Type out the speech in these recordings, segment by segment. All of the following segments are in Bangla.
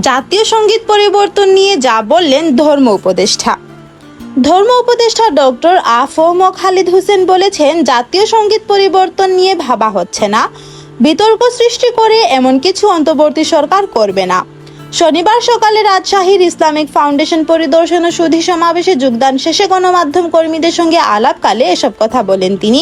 জাতীয় সঙ্গীত পরিবর্তন নিয়ে যা বললেন ধর্ম উপদেষ্টা ডক্টর আ.ফ.ম. খালিদ হোসেন বলেছেন, জাতীয় সঙ্গীত পরিবর্তন নিয়ে ভাবা হচ্ছে না, বিতর্ক সৃষ্টি করে এমন কিছু অন্তর্বর্তী সরকার করবে না। শনিবার সকালে রাজশাহীর ইসলামিক ফাউন্ডেশন পরিদর্শন ও সুধী সমাবেশে যোগদান শেষে গণমাধ্যম কর্মীদের সঙ্গে আলাপকালে এসব কথা বলেন তিনি।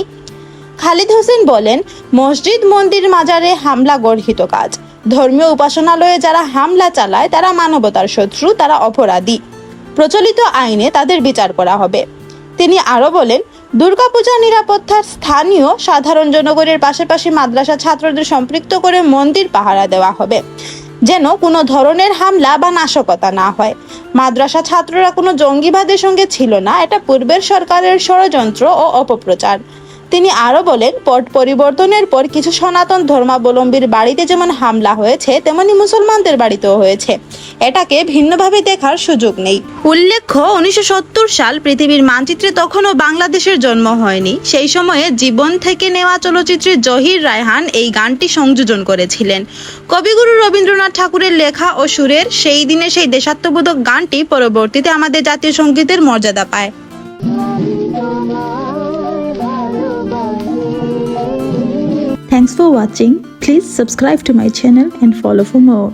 খালিদ হোসেন বলেন, মসজিদ, মন্দির, মাজারে হামলা গর্হিত কাজ। ধর্মীয় উপাসনালয়ে যারা হামলা চালায় তারা মানবতার শত্রু, তারা অপরাধী। প্রচলিত আইনে তাদের বিচার করা হবে। তিনি আরো বলেন, দুর্গাপূজা নিরাপত্তার স্থানীয় সাধারণ জনগণের পাশাপাশি মাদ্রাসা ছাত্রদের সম্পৃক্ত করে মন্দির পাহারা দেওয়া হবে, যেন কোনো ধরনের হামলা বা নাশকতা না হয়। মাদ্রাসা ছাত্ররা কোনো জঙ্গিবাদের সঙ্গে ছিল না, এটা পূর্বের সরকারের ষড়যন্ত্র ও অপপ্রচার। তিনি আরো বলেন, পট পরিবর্তনের পর কিছু সনাতন ধর্মাবলম্বীর বাড়িতে যেমন হামলা হয়েছে, তেমনি মুসলমানদের বাড়িতেও হয়েছে। এটাকে ভিন্নভাবে দেখার সুযোগ নেই। উল্লেখ্য, 1970 সাল পৃথিবীর মানচিত্রে তখনও বাংলাদেশের জন্ম হয়নি। সেই সময়ে জীবন থেকে নেওয়া চলচ্চিত্রে জহির রায়হান এই গানটি সংযোজন করেছিলেন। কবিগুরু রবীন্দ্রনাথ ঠাকুরের লেখা ও সুরের সেই দিনে সেই দেশাত্মবোধক গানটি পরবর্তীতে আমাদের জাতীয় সঙ্গীতের মর্যাদা পায়। Thanks for watching. Please subscribe to my channel and follow for more.